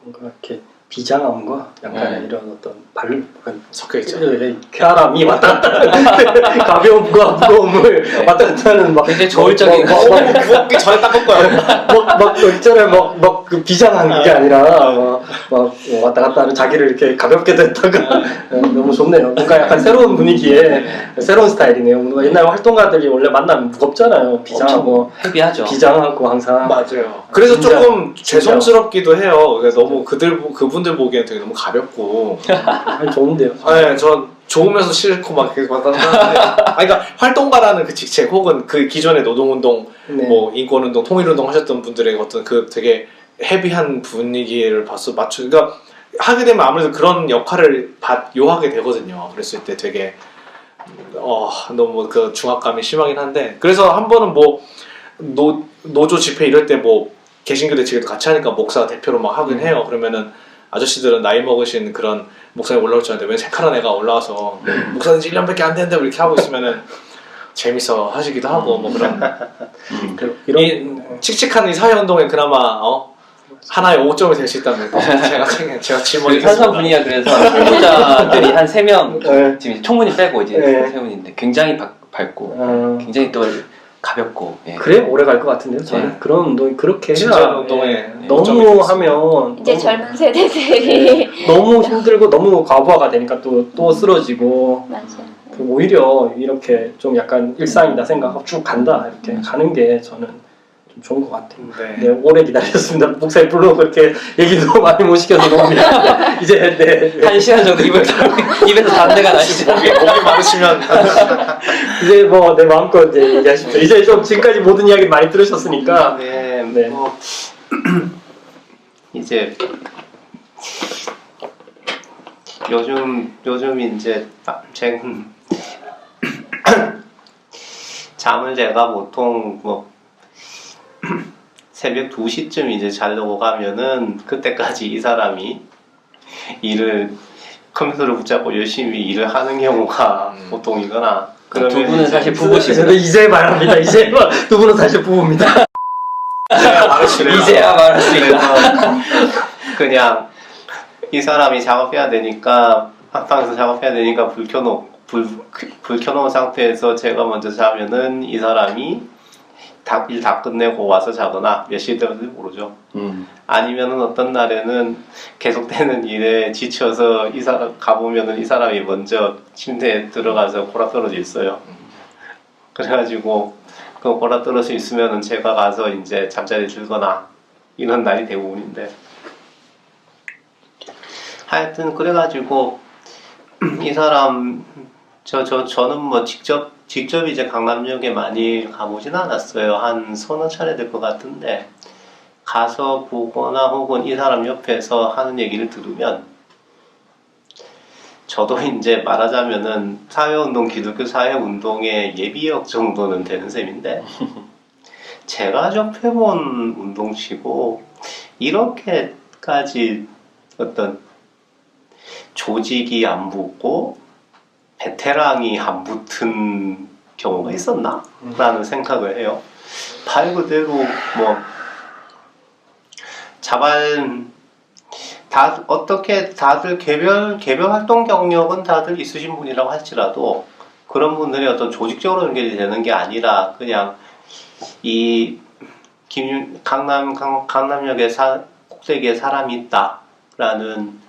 뭔가 이렇게 비장함과 약간의 이런 어떤 섞여 있죠. 쾌활함이 왔다 갔다 하는 가벼움과 무거움을 왔다 갔다 하는 막 굉장히 저울적인 무겁기 전에 딱 볼거예요. 막 있잖아요. 그 비장한 게 아니라 막 왔다 갔다 하는 자기를 이렇게 가볍게도 했다가 너무 좋네요. 뭔가 약간 새로운 분위기에 새로운 스타일이네요. 뭔가 옛날 활동가들이 원래 만나면 무겁잖아요. 비장하고 헤비하죠. 비장하고 항상 맞아요. 그래서 진짜, 조금 죄송스럽기도 해요. 너무 그분들 보기엔 되게 너무 가볍고. 아니, 좋은데요. 네, 전 좋으면서 싫고 막 계속 왔다 갔다 하는데 그러니까 활동가라는 그 직책 혹은 그 기존의 노동운동, 네. 뭐 인권운동, 통일운동 하셨던 분들의 어떤 그 되게 헤비한 분위기를 그러니까 하게 되면 아무래도 그런 역할을 요하게 되거든요. 그랬을 때 되게 너무 그 중압감이 심하긴 한데 그래서 한 번은 뭐 노조 집회 이럴 때 뭐 개신교 대책에도 같이 하니까 목사 대표로 막 하긴 해요. 그러면은 아저씨들은 나이 먹으신 그런 목사님 올라올 줄 알았는데 왜 색깔한 애가 올라와서 목사님 1년밖에 안 됐는데 이렇게 하고 있으면은 재밌어 하시기도 하고 뭐 그런 이 칙칙한 이 사회운동에 그나마 하나의 5점이 될 수 있다면 제가 질문이 산산 분위기가 그래서 후보자들이 한 3명 네. 지금 총무님 빼고 이제 네. 3분인데 굉장히 밝고 굉장히 또 가볍고 그래 오래 갈 것 같은데요. 저는 그런 운동이 그렇게 진짜 해야 운동에 너무 하면 이제 젊은 세대들이 너무 힘들고 너무 과부하가 되니까 또 쓰러지고 맞아요. 오히려 이렇게 좀 약간 일상이다 생각하고 쭉 간다 이렇게 가는 게 저는 좀 좋은 것 같아요. 네, 오래 기다렸습니다. 목사님 불러 그렇게 얘기도 많이 못 시켜서 너무 미안해요. 이제 1시간 정도 입에서 담배가 나시죠. 목이 마르시면 이제 뭐 내 마음껏 이제 얘기하십시오. 이제 좀 지금까지 모든 이야기 많이 들으셨으니까 네. 뭐 이제 요즘 이제 잠을 제가 보통 뭐 새벽 2시쯤 이제 자려고 가면은 그때까지 이 사람이 컴퓨터를 붙잡고 열심히 일을 하는 경우가 보통이거나 두 분은 사실 근데 부부시죠. 이제 말합니다. 이제 두 분은 사실 부부입니다. 이제야 말할 수 있다. 그냥 이 사람이 작업해야 되니까 한방에서 작업해야 되니까 불 켜놓은 상태에서 제가 먼저 자면은 이 사람이 일 다 끝내고 와서 자거나 몇 시에 되는지 모르죠. 아니면은 어떤 날에는 계속되는 일에 지쳐서 이 사람 가보면은 이 사람이 먼저 침대에 들어가서 골아 떨어져 있어요. 그래가지고 그 골아 떨어져 있으면은 제가 가서 이제 잠자리 들거나 이런 날이 대부분인데 하여튼 그래가지고 이 사람 저는 뭐 직접 이제 강남역에 많이 가보진 않았어요. 한 서너 차례 될 것 같은데 가서 보거나 혹은 이 사람 옆에서 하는 얘기를 들으면 저도 이제 말하자면은 사회운동, 기독교 사회운동의 예비역 정도는 되는 셈인데 제가 접해본 운동치고 이렇게까지 어떤 조직이 안 붙고 베테랑이 안 붙은 경우가 있었나? 라는 생각을 해요. 말 그대로 뭐 어떻게 다들 개별 활동 경력은 다들 있으신 분이라고 할지라도 그런 분들이 어떤 조직적으로 연결이 되는 게 아니라 그냥 이 강남역에 꼭대기에 사람이 있다라는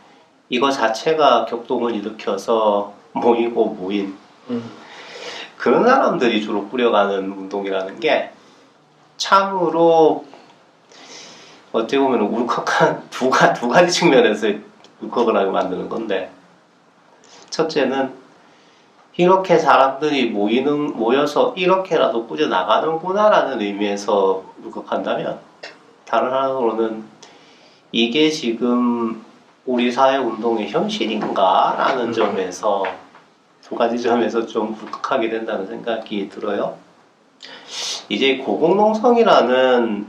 이거 자체가 격동을 일으켜서 모인 그런 사람들이 주로 꾸려가는 운동이라는 게 참으로 어떻게 보면 울컥한 두 가지 측면에서 울컥을 하게 만드는 건데 첫째는 이렇게 사람들이 모여서 이렇게라도 꾸려나가는구나라는 의미에서 울컥한다면 다른 하나로는 이게 지금 우리 사회운동의 현실인가? 라는 점에서 두 가지 점에서 좀 울컥하게 된다는 생각이 들어요. 이제 고공농성이라는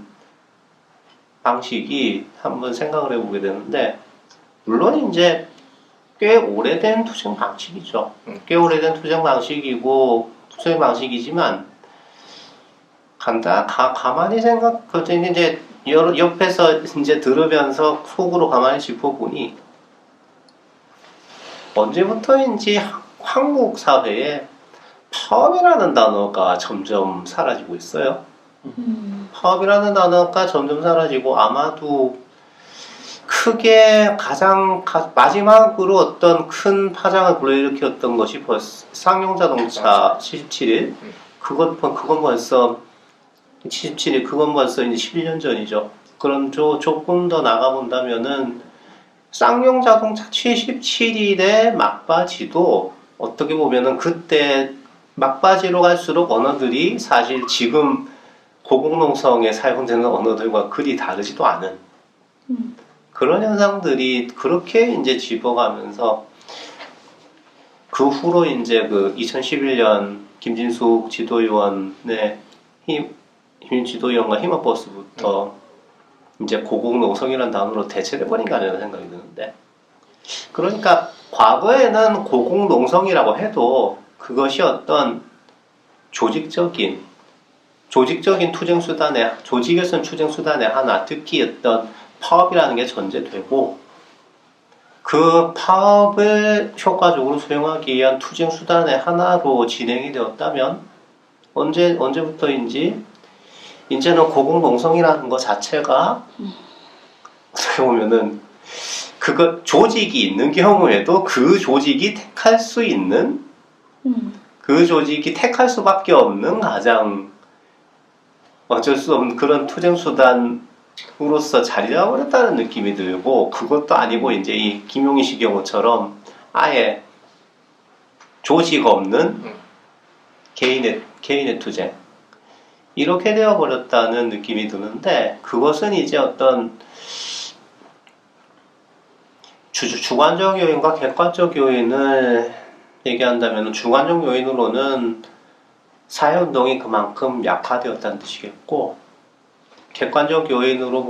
방식이 한번 생각을 해보게 되는데 물론 이제 꽤 오래된 투쟁 방식이죠. 꽤 오래된 투쟁 방식이지만 가만히 이제 옆에서 이제 들으면서 속으로 가만히 짚어보니 언제부터인지 한국 사회에 파업이라는 단어가 점점 사라지고 있어요. 파업이라는 단어가 점점 사라지고 아마도 크게 마지막으로 어떤 큰 파장을 불러일으켰던 것이 벌써 쌍용자동차 77일 그건 벌써 77일 그건 벌써 이제 11년 전이죠. 그럼 조금 더 나가본다면은 쌍용자동차 77일의 막바지도 어떻게 보면은 그때 막바지로 갈수록 언어들이 사실 지금 고공농성에 사용되는 언어들과 그리 다르지도 않은 그런 현상들이 그렇게 이제 집어가면서 그 후로 이제 그 2011년 김진숙 지도위원의 지도위원과 힘업버스부터 이제 고공농성이라는 단어로 대체돼버린 거 아니라는 생각이 드는데 그러니까 과거에는 고공농성이라고 해도 그것이 어떤 조직적인 투쟁수단의 조직에선 투쟁수단의 하나 특히 어떤 파업이라는 게 전제되고 그 파업을 효과적으로 수행하기 위한 투쟁수단의 하나로 진행이 되었다면 언제부터인지 이제는 고공농성이라는 것 자체가 어떻게 보면은 그거 조직이 있는 경우에도 그 조직이 택할 수 있는 그 조직이 택할 수밖에 없는 가장 어쩔 수 없는 그런 투쟁수단으로서 자리 잡아버렸다는 느낌이 들고 그것도 아니고 이제 이 김용희 씨 경우처럼 아예 조직 없는 개인의 투쟁 이렇게 되어버렸다는 느낌이 드는데 그것은 이제 어떤 주관적 요인과 객관적 요인을 얘기한다면 주관적 요인으로는 사회운동이 그만큼 약화되었다는 뜻이겠고 객관적 요인으로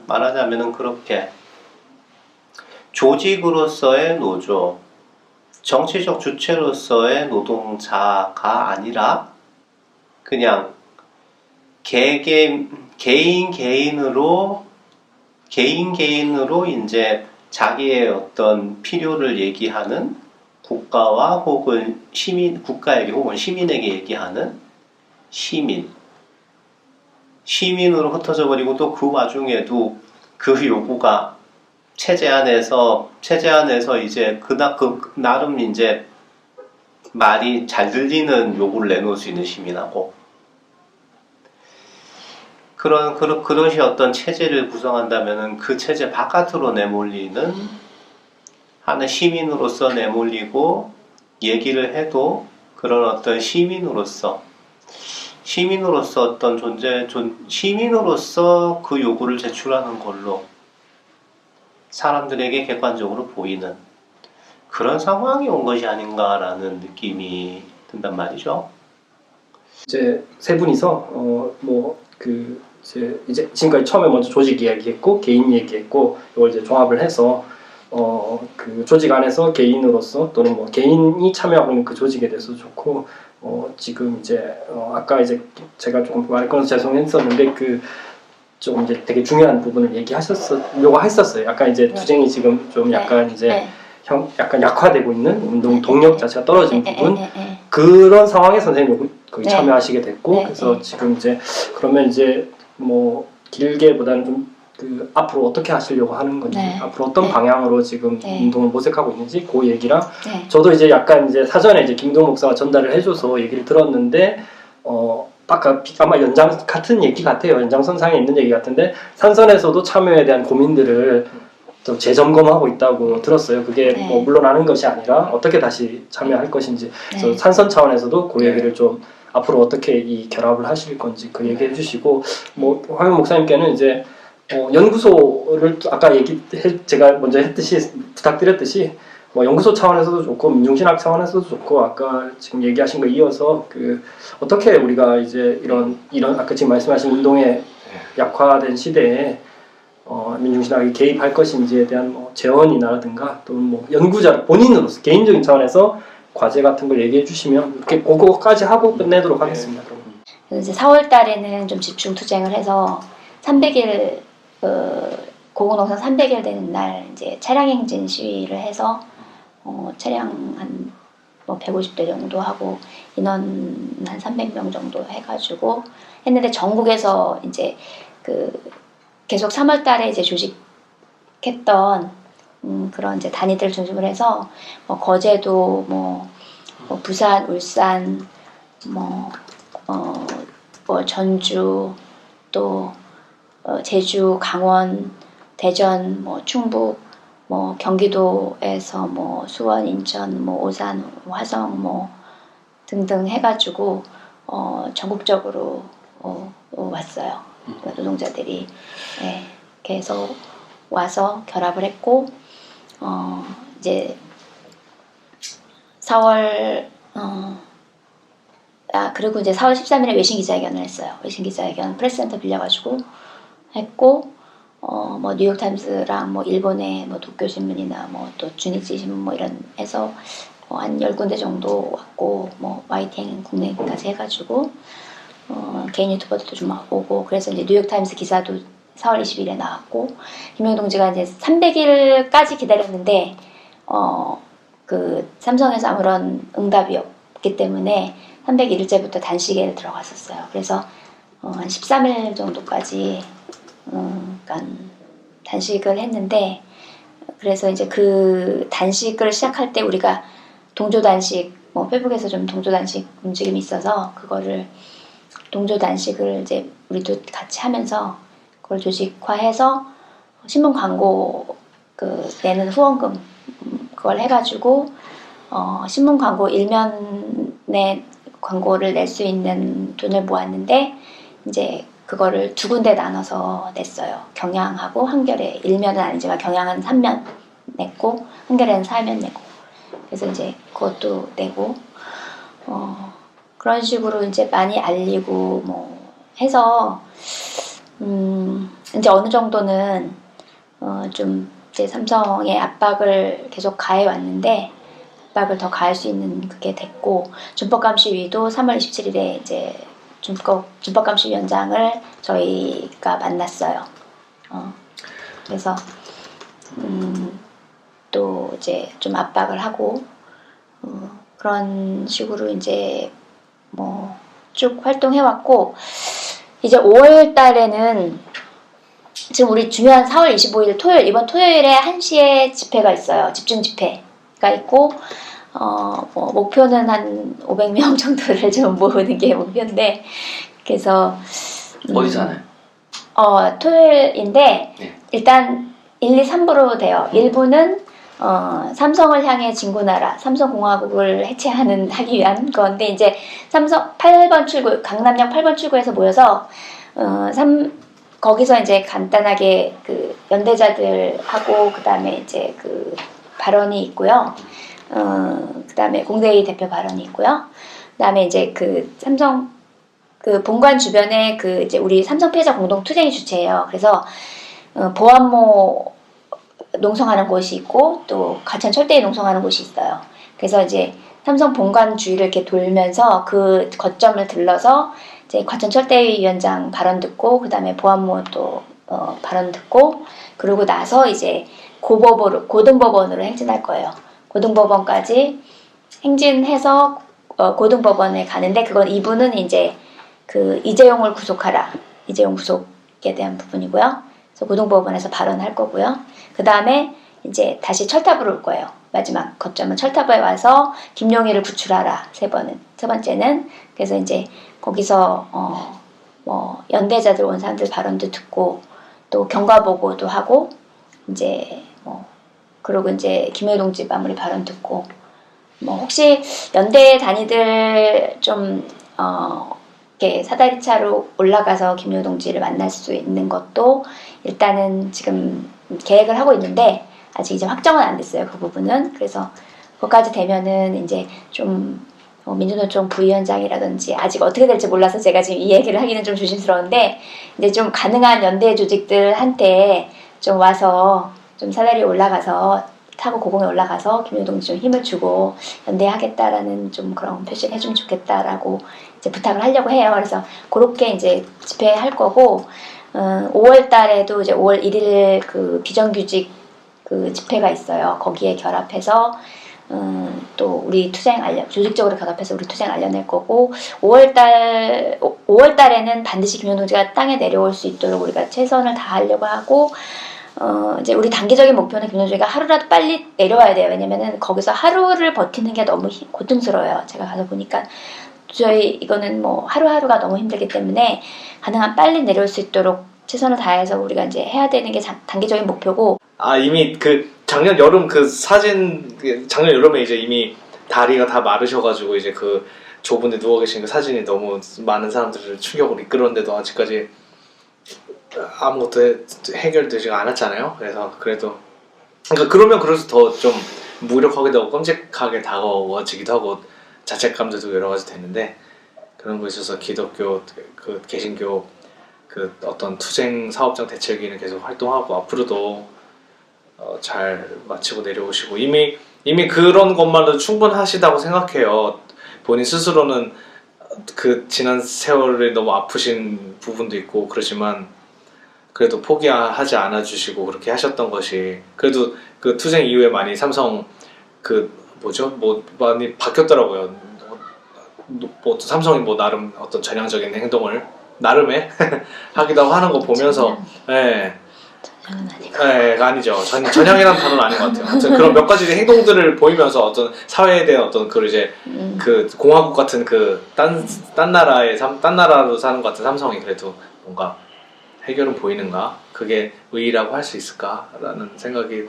말하자면은 그렇게 조직으로서의 노조, 정치적 주체로서의 노동자가 아니라 그냥 개인으로 이제 자기의 어떤 필요를 얘기하는 국가와 혹은 국가에게 혹은 시민에게 얘기하는 시민으로 흩어져 버리고 또 그 와중에도 그 요구가 체제 안에서 이제 나름 이제 말이 잘 들리는 요구를 내놓을 수 있는 시민하고 그것이 어떤 체제를 구성한다면은 그 체제 바깥으로 내몰리는 하는 시민으로서 내몰리고 얘기를 해도 그런 어떤 시민으로서 어떤 시민으로서 그 요구를 제출하는 걸로 사람들에게 객관적으로 보이는 그런 상황이 온 것이 아닌가라는 느낌이 든단 말이죠. 이제 세 분이서 이제 지금까지 처음에 먼저 조직 이야기했고 개인 얘기했고 이걸 이제 종합을 해서 그 조직 안에서 개인으로서 또는 뭐 개인이 참여하고 있는 그 조직에 대해서 좋고 지금 이제 아까 이제 제가 조금 말을 끊어서 죄송했었는데 좀 이제 되게 중요한 부분을 얘기하셨으려고 했었어요. 약간 이제 투쟁이 지금 좀 약간 이제 약간 약화되고 있는 운동 동력 자체가 떨어진 부분 그런 상황에 선생님이 거기 참여하시게 됐고 그래서 지금 이제 그러면 이제 뭐 길게보다는 좀 앞으로 어떻게 하시려고 하는 건지 앞으로 어떤 방향으로 지금 운동을 모색하고 있는지 그 얘기랑 저도 이제 약간 이제 사전에 이제 김동 목사가 전달을 해줘서 얘기를 들었는데 아까 아마 같은 얘기 같아요. 연장선상에 있는 얘기 같은데 산선에서도 참여에 대한 고민들을 좀 재점검하고 있다고 들었어요. 그게 뭐 물론 아는 것이 아니라 어떻게 다시 참여할 것인지 그래서 산선 차원에서도 그 얘기를 좀 앞으로 어떻게 이 결합을 하실 건지 그 얘기해 주시고 뭐 황영 목사님께는 이제 연구소를 아까 제가 먼저 부탁드렸듯이 뭐 연구소 차원에서도 좋고 민중신학 차원에서도 좋고 아까 지금 얘기하신 거 이어서 어떻게 우리가 이제 이런 아까 지금 말씀하신 운동의 약화된 시대에 민중신학이 개입할 것인지에 대한 뭐 재원이라든가 또는 뭐 연구자 본인으로서 개인적인 차원에서 과제 같은 걸 얘기해 주시면 이렇게 그거까지 하고 끝내도록 하겠습니다. 그래서 이제 4월 달에는 좀 집중 투쟁을 해서 300일 고군농성 300일 되는 날 이제 차량 행진 시위를 해서 차량 한 뭐 150대 정도 하고 인원 한 300명 정도 해가지고 했는데 전국에서 이제 계속 3월 달에 이제 조직했던 그런 이제 단위들 중심으로 해서 뭐 거제도 뭐 부산, 울산, 뭐 전주 또 제주, 강원, 대전, 뭐 충북, 뭐 경기도에서 뭐 수원, 인천, 뭐 오산, 화성 뭐 등등 해가지고 전국적으로 왔어요. 노동자들이 계속 와서 결합을 했고 이제 4월 그리고 이제 4월 13일에 외신 기자회견을 했어요. 외신 기자회견 프레스센터 빌려가지고 했고 뭐 뉴욕타임스랑 뭐 일본의 뭐 도쿄 신문이나 뭐 또 주니치 신문 뭐 이런 해서 한 10군데 정도 왔고 뭐 YTN 국내까지 해가지고 개인 유튜버들도 좀 오고 그래서 이제 뉴욕타임스 기사도 4월 20일에 나왔고 김영희 동지가 이제 300일까지 기다렸는데 삼성에서 아무런 응답이 없기 때문에 301일째부터 단식에 들어갔었어요. 그래서 한 13일 정도까지 단식을 했는데 그래서 이제 그 단식을 시작할 때 우리가 동조 단식 뭐 페북에서 좀 동조 단식 움직임이 있어서 그거를 동조 단식을 이제 우리도 같이 하면서 그걸 조직화해서 신문 광고 내는 후원금 그걸 해가지고 신문 광고 일면에 광고를 낼 수 있는 돈을 모았는데 이제 그거를 두 군데 나눠서 냈어요. 경향하고 한겨레 일면은 아니지만 경향은 3면 냈고 한겨레는 4면 내고 그래서 이제 그것도 내고 그런 식으로 이제 많이 알리고 뭐 해서 이제 어느 정도는 좀 이제 삼성의 압박을 계속 가해 왔는데 압박을 더 가할 수 있는 그게 됐고 준법감시위도 3월 27일에 이제 준법감시위원장을 저희가 만났어요. 그래서 또 이제 좀 압박을 하고 그런 식으로 이제 뭐 쭉 활동해왔고 이제 5월 달에는 지금 우리 중요한 4월 25일 토요일 이번 토요일에 1시에 집회가 있어요. 집중 집회가 있고 뭐 목표는 한 500명 정도를 좀 모으는 게 목표인데 그래서 어디서 하나요? 토요일인데 네. 일단 1, 2, 3부로 돼요. 1부는 삼성을 향해 진군하라. 삼성공화국을 하기 위한 건데 이제 삼성 8번 출구 강남역 8번 출구에서 모여서 거기서 이제 간단하게 그 연대자들하고 그다음에 이제 그 발언이 있고요. 그다음에 공대의 대표 발언이 있고요. 그다음에 이제 그 삼성 그 본관 주변에 그 이제 우리 삼성 피해자 공동 투쟁이 주체예요. 그래서 보안모 농성하는 곳이 있고 또 가천 철대에 농성하는 곳이 있어요. 그래서 이제 삼성 본관 주위를 이렇게 돌면서 그 거점을 들러서 이제 과천 철대위원장 발언 듣고 그다음에 보안모 또 발언 듣고 그러고 나서 이제 고등법원으로 행진할 거예요. 고등법원까지 행진해서 고등법원에 가는데 그건 이분은 이제 그 이재용을 구속하라. 이재용 구속에 대한 부분이고요. 그래서 고등법원에서 발언할 거고요. 그 다음에 이제 다시 철탑으로 올 거예요. 마지막 거점은 철탑에 와서 김용희를 구출하라. 세 번째는 그래서 이제 거기서 뭐 연대자들 온 사람들 발언도 듣고 또 경과 보고도 하고 이제 뭐 그리고 이제 김영희 동지 마무리 발언 듣고 뭐 혹시 연대 단위들 좀 이렇게 사다리차로 올라가서 김영희 동지를 만날 수 있는 것도 일단은 지금 계획을 하고 있는데 아직 이제 확정은 안 됐어요. 그 부분은. 그래서 그것까지 되면은 이제 좀 민주노총 부위원장이라든지 아직 어떻게 될지 몰라서 제가 지금 이 얘기를 하기는 좀 조심스러운데 이제 좀 가능한 연대 조직들한테 좀 와서 좀 사다리에 올라가서 타고 고공에 올라가서 김영희 동지 좀 힘을 주고 연대하겠다라는 좀 그런 표시를 해주면 좋겠다라고 이제 부탁을 하려고 해요. 그래서 그렇게 이제 집회할 거고 5월 달에도 이제 5월 1일 그 비정규직 그 집회가 있어요. 거기에 결합해서 또 우리 투쟁 조직적으로 결합해서 우리 투쟁 알려낼 거고 5월 달에는 반드시 김영동지가 땅에 내려올 수 있도록 우리가 최선을 다하려고 하고 이제 우리 단기적인 목표는 김영동지가 하루라도 빨리 내려와야 돼요. 왜냐면은 거기서 하루를 버티는 게 너무 고통스러워요. 제가 가서 보니까 저희 이거는 뭐 하루하루가 너무 힘들기 때문에 가능한 빨리 내려올 수 있도록 최선을 다해서 우리가 이제 해야 되는 게 단기적인 목표고. 이미 그 작년 여름 그 사진 작년 여름에 이제 이미 다리가 다 마르셔가지고 이제 그 좁은 데 누워 계신 그 사진이 너무 많은 사람들을 충격으로 이끌었는데도 아직까지 아무것도 해결되지가 않았잖아요. 그래서 그래도 그러니까 그러면 그럴수록 더 좀 무력하게 되고 끔찍하게 다가워지기도 하고 자책감도 여러 가지 되는데 그런 거에 있어서 기독교 그 개신교 그 어떤 투쟁 사업장 대책위는 계속 활동하고 앞으로도 잘 마치고 내려오시고 이미 그런 것만으로도 충분하시다고 생각해요. 본인 스스로는 그 지난 세월에 너무 아프신 부분도 있고 그렇지만 그래도 포기하지 않아 주시고 그렇게 하셨던 것이 그래도 그 투쟁 이후에 많이 삼성 그 뭐죠 뭐 많이 바뀌었더라고요. 뭐 삼성이 뭐 나름 어떤 전향적인 행동을 나름의 하기도 하는 거 보면서 예. 전향은 아니고. 네, 아니죠. 전향이라는 단어는 아닌 것 같아요. 아무튼 그런 몇 가지 행동들을 보이면서 어떤 사회에 대한 어떤 그 이제 그 공화국 같은 그 딴 나라로 사는 것 같은 삼성이 그래도 뭔가 해결은 보이는가? 그게 의의라고 할 수 있을까라는 생각이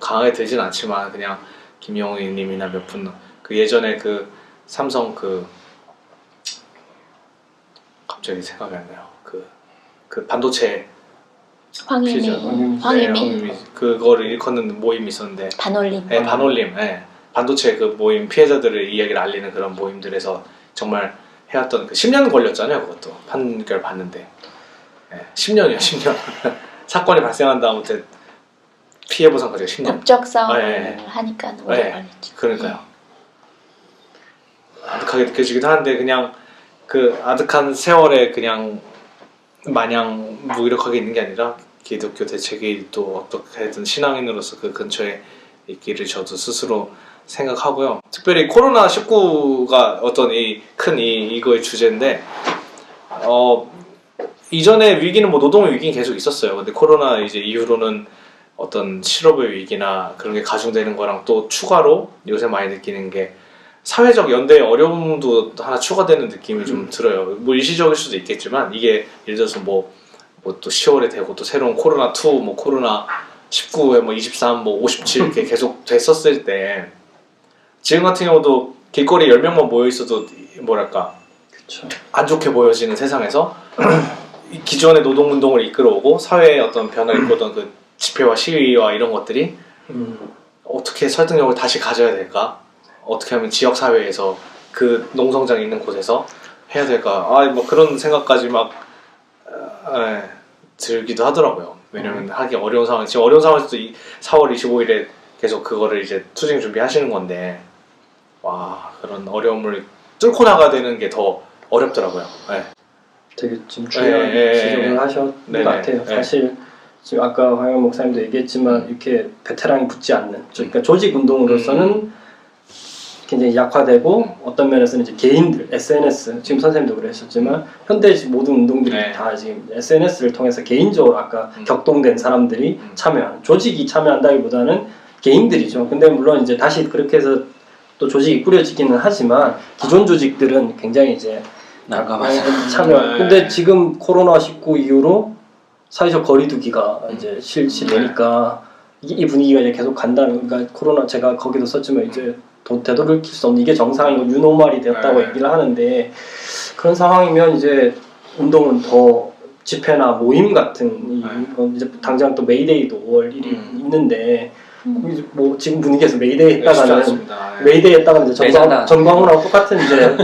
강하게 들진 않지만 그냥 김영희님이나 몇 분 그 예전에 그 삼성 그 갑자기 생각이 안 나요. 그 반도체 황희미 그거를 일컫는 모임이 있었는데 반올림. 네, 반올림. 네. 반도체 그 모임 피해자들의 이야기를 알리는 그런 모임들에서 정말 해왔던 그 10년 걸렸잖아요. 그것도 판결 받는데 10년이요. 10년 사건이 발생한 다음부터 피해 보상까지 10년. 법적성을 하니까 오래 걸렸죠. 그러니까요. 아득하게 느껴지기도 하는데 그냥 그 아득한 세월에 그냥 마냥 무기력하게 있는 게 아니라 기독교 대책이 또 어떻게든 신앙인으로서 그 근처에 있기를 저도 스스로 생각하고요. 특별히 코로나19가 어떤 이거의 주제인데 이전에 위기는 뭐 노동의 위기는 계속 있었어요. 근데 코로나 이제 이후로는 어떤 실업의 위기나 그런 게 가중되는 거랑 또 추가로 요새 많이 느끼는 게 사회적 연대의 어려움도 하나 추가되는 느낌이 좀 들어요. 뭐 일시적일 수도 있겠지만 이게 예를 들어서 뭐 또 10월에 되고 또 새로운 코로나2, 뭐 코로나19에 뭐 23, 뭐 57 이렇게 계속 됐었을 때 지금 같은 경우도 길거리 10명만 모여 있어도 뭐랄까 그쵸. 안 좋게 보여지는 세상에서 기존의 노동운동을 이끌어오고 사회의 어떤 변화를 이끌어오던 그 집회와 시위와 이런 것들이 어떻게 설득력을 다시 가져야 될까? 어떻게 하면 지역사회에서 그 농성장이 있는 곳에서 해야 될까? 뭐 그런 생각까지 막 들기도 하더라고요. 왜냐면 하기 어려운 상황, 지금 어려운 상황에서도 4월 25일에 계속 그거를 이제 투쟁 준비하시는 건데 와 그런 어려움을 뚫고 나가야 되는 게 더 어렵더라고요. 되게 좀 중요한 지적을 하셨던 것 같아요. 사실 지금 아까 황영 목사님도 얘기했지만 이렇게 베테랑이 붙지 않는 그러니까 조직 운동으로서는 굉장히 약화되고 어떤 면에서는 이제 개인들 SNS 지금 선생님도 그러셨지만 현대 모든 운동들이 다 지금 SNS를 통해서 개인적으로 아까 격동된 사람들이 참여하는 조직이 참여한다기보다는 개인들이죠. 근데 물론 이제 다시 그렇게 해서 또 조직이 꾸려지기는 하지만 기존 조직들은 굉장히 이제 참여. 근데 지금 코로나19 이후로 사회적 거리두기가 이제 실시되니까 이 분위기가 이제 계속 간다는. 그러니까 코로나 제가 거기도 썼지만 이제 되돌릴 수 없는 이게 정상이고 뉴노멀이 되었다고 얘기를 하는데 그런 상황이면 이제 운동은 더 집회나 모임 같은 이건 이제 당장 또 메이데이도 5월 1일 있는데 뭐 지금 분위기에서 메이데이 쉽지 했다가는 않습니다. 예. 메이데이 했다가는 이제 매장당. 전광훈하고 똑같은 이제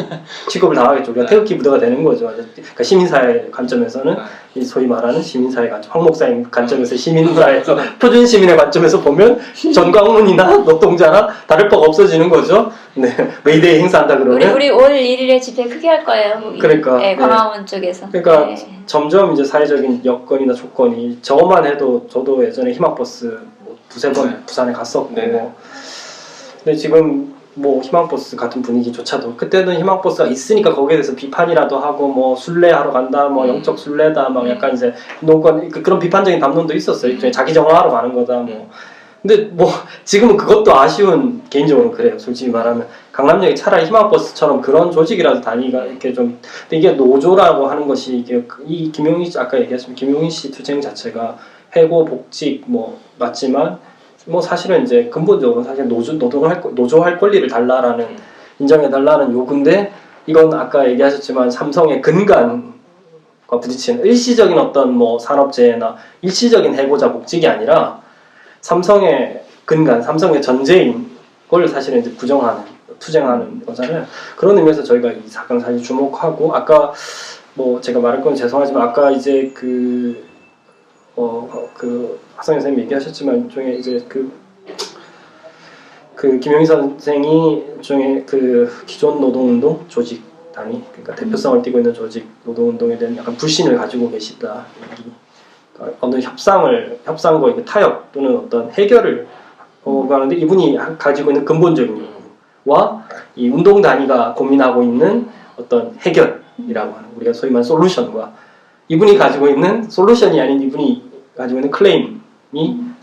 취급을 당하겠죠. 우리가 태극기 부대가 되는 거죠. 그러니까 시민사회 관점에서는 이 소위 말하는 시민사회 관점, 황 목사님 관점에서 시민사회에서 표준 시민의 관점에서 보면 전광훈이나 노동자나 다를 바가 없어지는 거죠. 네, 메이데이 행사한다 그러면. 우리 5월 1일에 집회 크게 할 거예요. 그러니까, 네, 광화문 쪽에서. 그러니까 네. 점점 이제 사회적인 여건이나 조건이 저만 해도 저도 예전에 희망버스 뭐 두세 번 네. 부산에 갔었고 네네. 근데 지금 뭐 희망버스 같은 분위기조차도 그때는 희망버스가 있으니까 거기에 대해서 비판이라도 하고 뭐 순례하러 간다 뭐 영적 순례다 막 약간 이제 농권 그런 비판적인 담론도 있었어요. 일종의 자기 정화하러 가는 거다 뭐. 근데 뭐 지금은 그것도 아쉬운 개인적으로 그래요. 솔직히 말하면 강남역이 차라리 희망버스처럼 그런 조직이라도 다니가 이렇게 좀 근데 이게 노조라고 하는 것이 이게 이 김용희 씨 아까 얘기했지만 김용희 씨 투쟁 자체가 해고 복직 뭐 맞지만 뭐 사실은 이제 근본적으로 사실 노조할 권리를 달라라는 인정해 달라는 요구인데 이건 아까 얘기하셨지만 삼성의 근간과 부딪히는 일시적인 어떤 뭐 산업재해나 일시적인 해고자 복직이 아니라 삼성의 근간, 삼성의 전제인 걸 사실은 이제 부정하는, 투쟁하는 거잖아요. 그런 의미에서 저희가 이 사건 사실 주목하고 아까 뭐 제가 말할 건 죄송하지만 아까 이제 그 학생 선생님 얘기하셨지만 일종의 이제 그 김영희 선생이 일종의 그 기존 노동운동 조직 단위 그러니까 대표성을 띠고 있는 조직 노동운동에 대한 약간 불신을 가지고 계시다. 어느 협상과 이게 타협 또는 어떤 해결을 하는데 이분이 가지고 있는 근본적인 요구와 이 운동 단위가 고민하고 있는 어떤 해결이라고 하는 우리가 소위 말하는 솔루션과 이분이 가지고 있는 솔루션이 아닌 이분이 가지고 있는 클레임이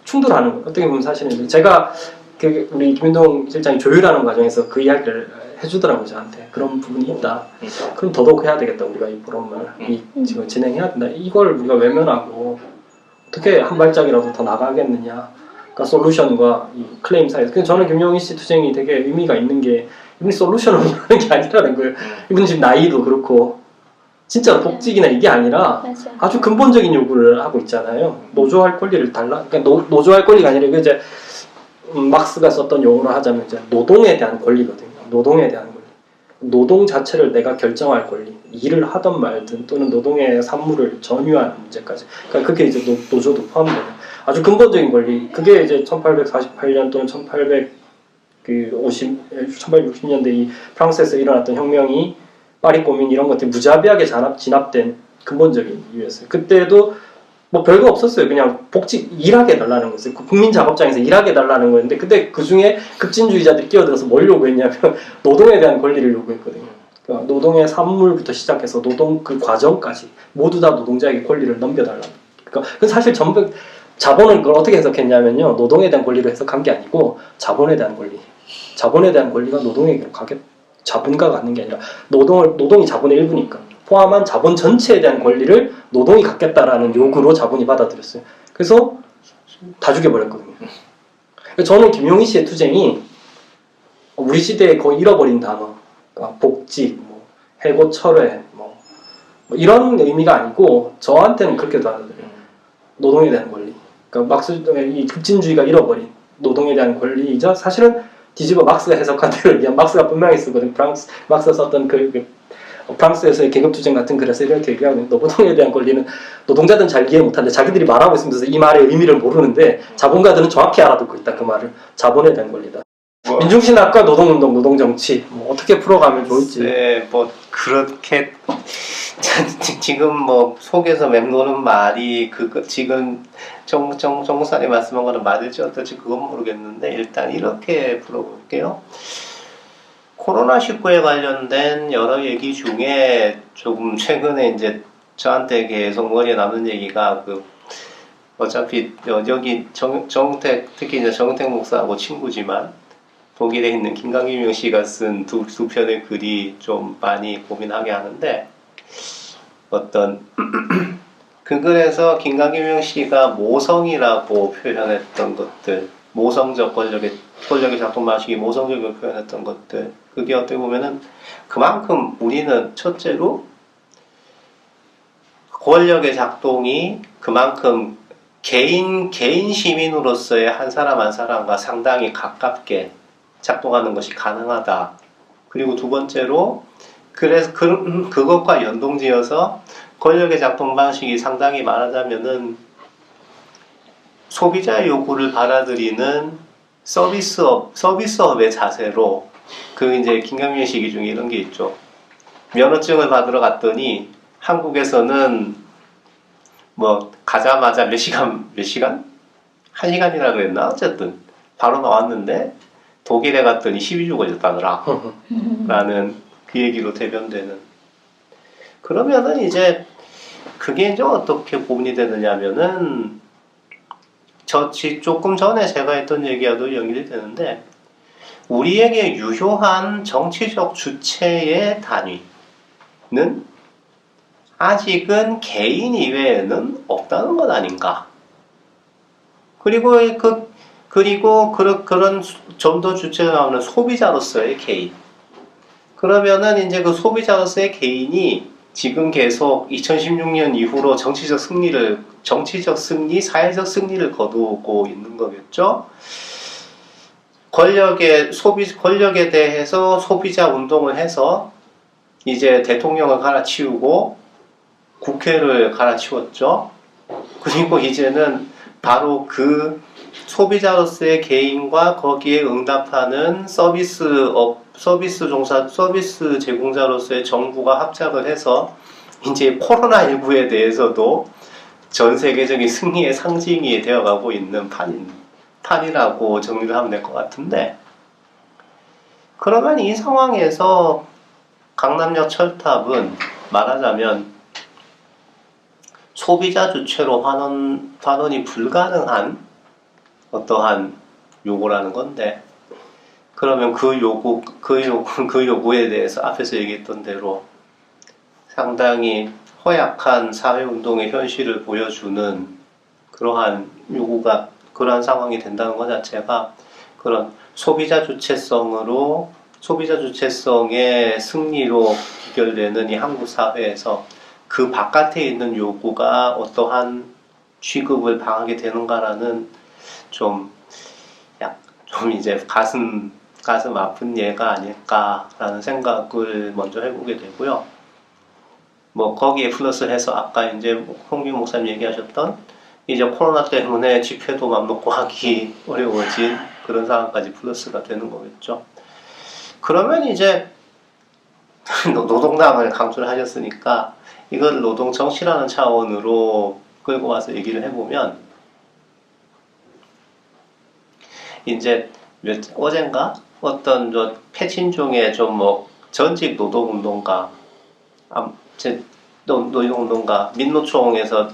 충돌하는 거예요. 어떻게 보면 사실은 제가 우리 김윤동 실장이 조율하는 과정에서 그 이야기를 해주더라고요. 저한테 그런 부분이 있다. 그럼 더더욱 해야 되겠다. 우리가 이 포럼을 지금 진행해야 된다. 이걸 우리가 외면하고 어떻게 한 발짝이라도 더 나가겠느냐. 그러니까 솔루션과 이 클레임 사이에서. 그래서 저는 김용희 씨 투쟁이 되게 의미가 있는 게 이분이 솔루션을 원하는 게 아니라는 거예요. 이분 지금 나이도 그렇고 진짜 복직이나 이게 아니라 맞아요. 아주 근본적인 요구를 하고 있잖아요. 노조할 권리를 달라. 그러니까 노조할 권리가 아니라 이게 이제 막스가 썼던 용어로 하자면 이제 노동에 대한 권리거든요. 노동에 대한 권리. 노동 자체를 내가 결정할 권리. 일을 하든 말든 또는 노동의 산물을 전유하는 문제까지. 그러니까 그게 이제 노조도 포함되는 아주 근본적인 권리. 그게 이제 1848년 또는 1860년대 이 프랑스에서 일어났던 혁명이 파리 고민 이런 것들이 무자비하게 진압된 근본적인 이유였어요. 그때도 뭐 별거 없었어요. 그냥 복직 일하게 해달라는 거였어요. 국민 작업장에서 일하게 해달라는 거였는데 그때 그 중에 급진주의자들이 끼어들어서 뭘 요구했냐면 노동에 대한 권리를 요구했거든요. 그러니까 노동의 산물부터 시작해서 노동 그 과정까지 모두 다 노동자에게 권리를 넘겨달라. 그러니까 사실 전부 자본은 그걸 어떻게 해석했냐면요. 노동에 대한 권리로 해석한 게 아니고 자본에 대한 권리. 자본에 대한 권리가 노동에게로 자본가가 갖는 게 아니라 노동이 자본의 일부니까 포함한 자본 전체에 대한 권리를 노동이 갖겠다라는 요구로 자본이 받아들였어요. 그래서 다 죽여버렸거든요. 저는 김용희 씨의 투쟁이 우리 시대에 거의 잃어버린 단어, 그러니까 복직, 뭐 해고 철회, 뭐 이런 의미가 아니고 저한테는 그렇게 받아들여요. 노동에 대한 권리. 그러니까 이 급진주의가 잃어버린 노동에 대한 권리이자 사실은 뒤집어 막스가 해석한 대로 막스가 분명히 쓰거든. 막스가 썼던 프랑스에서의 계급투쟁 같은 글에서 이렇게 얘기하고 노동에 대한 권리는 노동자들은 잘 이해 못하는데 자기들이 말하고 있으면서 이 말의 의미를 모르는데 자본가들은 정확히 알아듣고 있다. 그 말을. 자본에 대한 권리다. 민중신학과 노동운동, 노동정치 뭐 어떻게 풀어가면 좋을지. 네, 뭐 그렇게 지금 뭐 속에서 맴도는 말이 지금 정무사님 말씀한 거는 맞을지 어떨지 그건 모르겠는데 일단 이렇게 풀어볼게요. 코로나19에 관련된 여러 얘기 중에 조금 최근에 이제 저한테 계속 머리에 남는 얘기가 어차피 여기 정택 특히 이제 정택 목사하고 친구지만 독일에 있는 김강김용 씨가 쓴 두 편의 글이 좀 많이 고민하게 하는데 그 글에서 김강김용 씨가 모성이라고 표현했던 것들 모성적 권력의 작동 방식이 모성적으로 표현했던 것들 그게 어떻게 보면은 그만큼 우리는 첫째로 권력의 작동이 그만큼 개인 시민으로서의 한 사람 한 사람과 상당히 가깝게 작동하는 것이 가능하다. 그리고 두 번째로 그래서 그것과 연동지어서 권력의 작동 방식이 상당히 말하자면은 소비자의 요구를 받아들이는 서비스업의 자세로 그 이제 김경민 시기 중에 이런 게 있죠. 면허증을 받으러 갔더니 한국에서는 뭐 가자마자 몇 시간? 1시간이라 그랬나? 어쨌든 바로 나왔는데 독일에 갔더니 12주 걸렸다더라 라는 그 얘기로 대변되는. 그러면은 이제 그게 이제 어떻게 고민이 되느냐면은 조금 전에 제가 했던 얘기와도 연결이 되는데 우리에게 유효한 정치적 주체의 단위는 아직은 개인 이외에는 없다는 것 아닌가. 그리고 그런 좀 더 주체가 나오는 소비자로서의 개인. 그러면은 이제 그 소비자로서의 개인이 지금 계속 2016년 이후로 정치적 승리, 사회적 승리를 거두고 있는 거겠죠. 권력에 대해서 소비자 운동을 해서 이제 대통령을 갈아치우고 국회를 갈아치웠죠. 그리고 이제는 바로 그 소비자로서의 개인과 거기에 응답하는 서비스 제공자로서의 정부가 합작을 해서 이제 코로나19에 대해서도 전 세계적인 승리의 상징이 되어가고 있는 판이라고 정리를 하면 될 것 같은데, 그러면 이 상황에서 강남역 철탑은 말하자면 소비자 주체로 환원이 불가능한 어떠한 요구라는 건데, 그러면 그 요구에 대해서 앞에서 얘기했던 대로 상당히 허약한 사회운동의 현실을 보여주는 그러한 요구가, 그러한 상황이 된다는 것 자체가 그런 소비자 주체성의 승리로 귀결되는 이 한국 사회에서 그 바깥에 있는 요구가 어떠한 취급을 당하게 되는가라는 좀 이제 가슴 아픈 예가 아닐까라는 생각을 먼저 해보게 되고요. 뭐 거기에 플러스해서 아까 이제 홍규 목사님 얘기하셨던 이제 코로나 때문에 집회도 맘 놓고 하기 어려워진 그런 상황까지 플러스가 되는 거겠죠. 그러면 이제 노동당을 강조를 하셨으니까 이걸 노동 정치라는 차원으로 끌고 와서 얘기를 해보면, 이제 어젠가 어떤 패친종의 좀 뭐 전직 노동운동가, 민주노총에서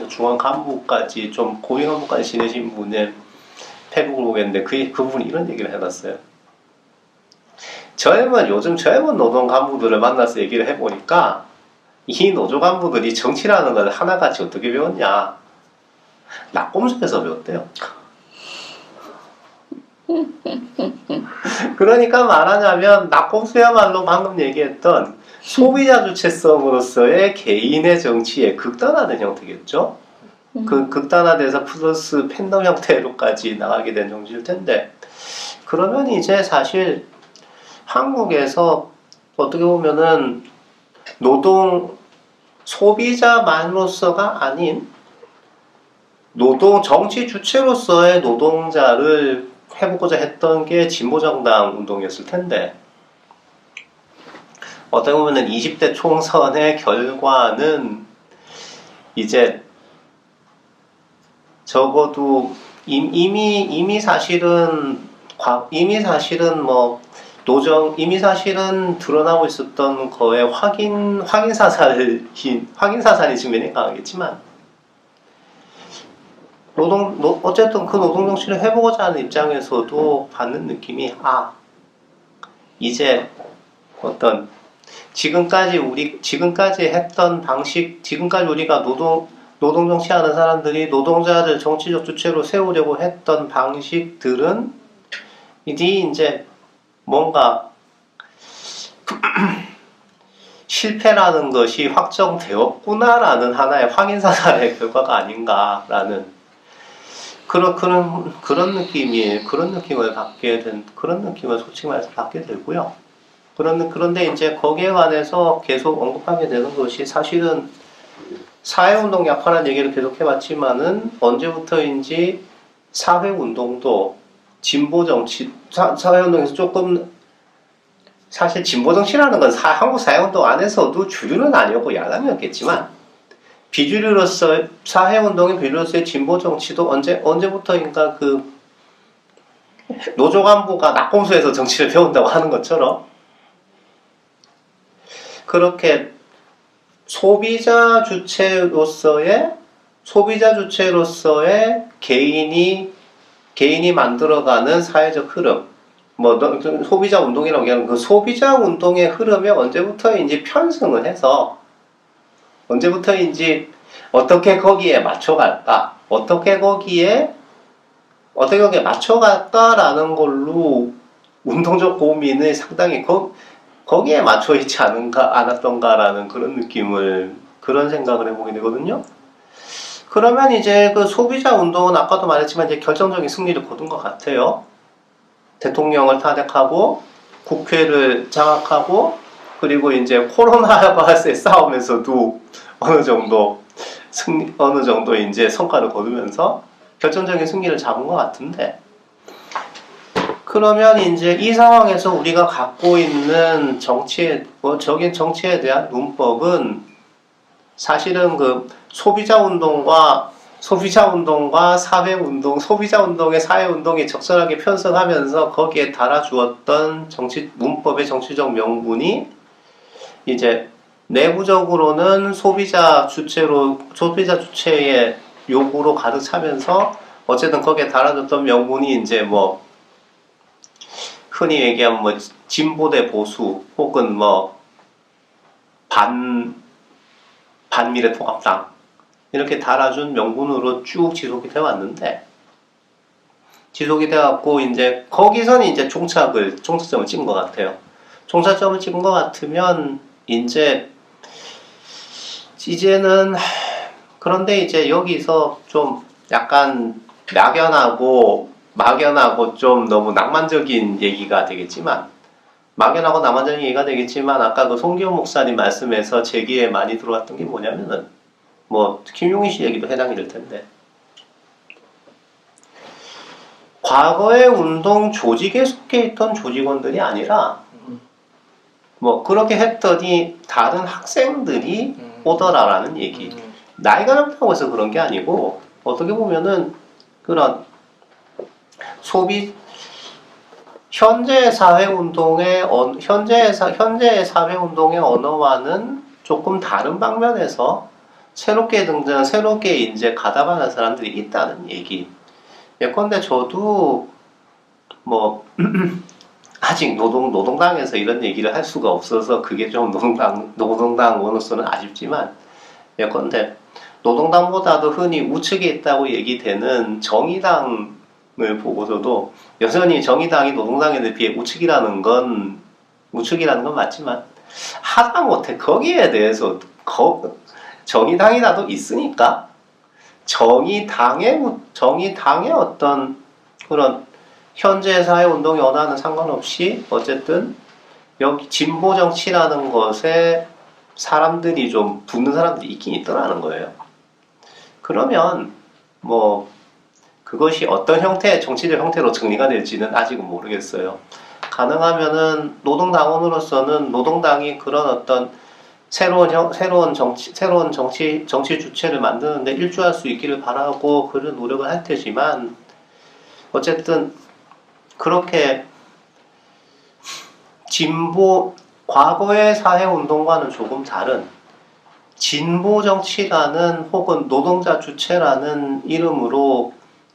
중앙 간부까지 좀 고위 간부까지 지내신 분의 페북을 보겠는데 그분이 이런 얘기를 해놨어요. 요즘 젊은 노동 간부들을 만나서 얘기를 해보니까 이 노조 간부들이 정치라는 걸 하나같이 어떻게 배웠냐? 낙곰수에서 배웠대요. 그러니까 말하자면 낙곰수야말로 방금 얘기했던 소비자 주체성으로서의 개인의 정치에 극단화된 형태겠죠. 그 극단화돼서 플러스 팬덤 형태로까지 나가게 된 정치일 텐데, 그러면 이제 사실 한국에서 어떻게 보면은 소비자만으로서가 아닌 정치 주체로서의 노동자를 해보고자 했던 게 진보정당 운동이었을 텐데, 어떻게 보면은 20대 총선의 결과는 이제 적어도 이미 사실은 드러나고 있었던 거에 확인 사살이 측면이 강하겠지만, 어쨌든 그 노동 정치를 해보고자 하는 입장에서도 받는 느낌이, 이제 어떤 지금까지 했던 방식, 지금까지 우리가 노동 정치하는 사람들이 노동자를 정치적 주체로 세우려고 했던 방식들은 이제 뭔가 실패라는 것이 확정되었구나라는 하나의 확인사살의 결과가 아닌가라는 그런 느낌이 그런 느낌을 솔직히 말해서 받게 되고요. 그런데 이제 거기에 관해서 계속 언급하게 되는 것이 사실은 사회운동 약화라는 얘기를 계속 해왔지만은 언제부터인지 사회운동도 진보정치, 사회운동에서 조금 사실 진보정치라는 건 한국 사회운동 안에서도 주류는 아니었고 야당이었겠지만 비주류로서 사회운동의 비주류로서의 진보정치도 언제부터인가 그 노조 간부가 낙공수에서 정치를 배운다고 하는 것처럼 그렇게 소비자 주체로서의 개인이 만들어가는 사회적 흐름, 뭐 소비자 운동이라고 얘기하는 그 소비자 운동의 흐름에 언제부터인지 편승을 해서 언제부터인지 어떻게 거기에 맞춰갈까, 어떻게 거기에 맞춰갈까라는 걸로 운동적 고민을 상당히 거기에 맞춰 있지 않았던가라는 그런 생각을 해보게 되거든요. 그러면 이제 그 소비자 운동은 아까도 말했지만 이제 결정적인 승리를 거둔 것 같아요. 대통령을 탄핵하고 국회를 장악하고 그리고 이제 코로나와의 싸움에서도 어느 정도 이제 성과를 거두면서 결정적인 승리를 잡은 것 같은데, 그러면 이제 이 상황에서 우리가 갖고 있는 적인 정치에 대한 문법은 사실은 그 소비자 운동과 소비자 운동의 사회 운동이 적절하게 편성하면서 거기에 달아주었던 문법의 정치적 명분이 이제 내부적으로는 소비자 주체의 요구로 가득 차면서 어쨌든 거기에 달아줬던 명분이 이제 뭐 흔히 얘기하면 뭐 진보 대 보수 혹은 뭐 반미래통합당 이렇게 달아준 명분으로 쭉 지속이 되어 왔는데, 지속이 되어갖고 이제 거기서는 이제 종착점을 찍은 것 같아요. 종착점을 찍은 것 같으면 이제는 그런데 이제 여기서 좀 약간 막연하고 좀 너무 낭만적인 얘기가 되겠지만 아까 그 송기호 목사님 말씀에서 제 귀에 많이 들어왔던 게 뭐냐면은 뭐 김용희 씨 얘기도 해당이 될 텐데, 과거의 운동 조직에 속해 있던 조직원들이 아니라 뭐 그렇게 했더니 다른 학생들이 오더라라는 얘기. 나이가 젊다고 해서 그런 게 아니고 어떻게 보면은 그런 현재의 사회 운동의 언어와는 조금 다른 방면에서 새롭게 이제 가담하는 사람들이 있다는 얘기. 예컨대 저도 뭐 아직 노동당에서 이런 얘기를 할 수가 없어서 그게 좀 노동당으로서는 아쉽지만, 예컨대 노동당보다도 흔히 우측에 있다고 얘기되는 정의당을 보고서도 여전히 정의당이 노동당에 비해 우측이라는 건 맞지만 하다못해 거기에 대해서 정의당이라도 있으니까 정의당의 어떤 그런 현재 사회 운동의 언어와는 상관없이 어쨌든 여기 진보 정치라는 것에 사람들이 좀 붙는 사람들이 있긴 있더라는 거예요. 그러면 뭐 그것이 어떤 형태의 정치적 형태로 정리가 될지는 아직은 모르겠어요. 가능하면은 노동당원으로서는 노동당이 그런 어떤 새로운 정치 주체를 만드는데 일조할 수 있기를 바라고 그런 노력을 할 테지만, 어쨌든 그렇게 과거의 사회 운동과는 조금 다른 진보 정치라는 혹은 노동자 주체라는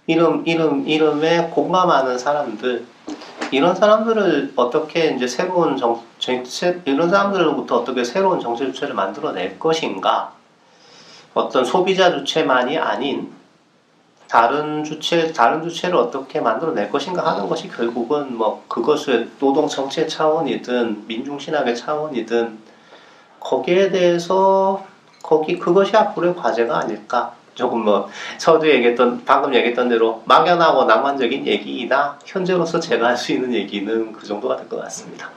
이름에 공감하는 사람들, 이런 사람들을 어떻게 이제 이런 사람들로부터 어떻게 새로운 정치 주체를 만들어낼 것인가, 어떤 소비자 주체만이 아닌 다른 주체를 어떻게 만들어낼 것인가 하는 것이 결국은 뭐 그것을 노동 정치의 차원이든 민중신학의 차원이든 거기에 대해서 그것이 앞으로의 과제가 아닐까 조금 뭐 저도 얘기했던 방금 얘기했던 대로 막연하고 낭만적인 얘기이다. 현재로서 제가 할 수 있는 얘기는 그 정도가 될 것 같습니다.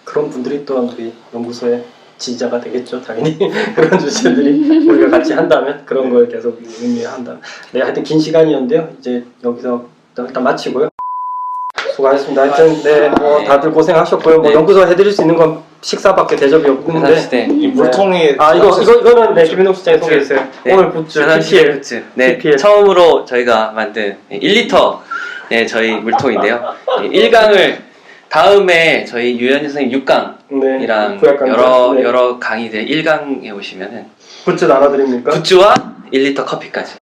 그런 분들이 또한 우리 연구소의 지지자가 되겠죠, 당연히. 그런 주제들이 우리가 같이 한다면, 그런 걸 계속 의미한다. 네, 하여튼 긴 시간이었는데요. 이제 여기서 일단 마치고요. 수고하셨습니다. 하여튼, 네, 뭐 다들 고생하셨고요. 뭐 네. 연구소 해드릴 수 있는 건 식사밖에 대접이 없는데. 네. 이 물통이 이거는 네, 김인옥 실장이 소개했어요. 네. 오늘 굿즈, 전환식 PPL. 굿즈. 네, PPL. 처음으로 저희가 만든 1리터 네, 저희 물통인데요. 1강을 다음에 저희 유현희 선생님 6강이랑 네, 구약강좌. 네. 여러 강의들 1강에 오시면은 굿즈 나눠드립니까? 굿즈와 1리터 커피까지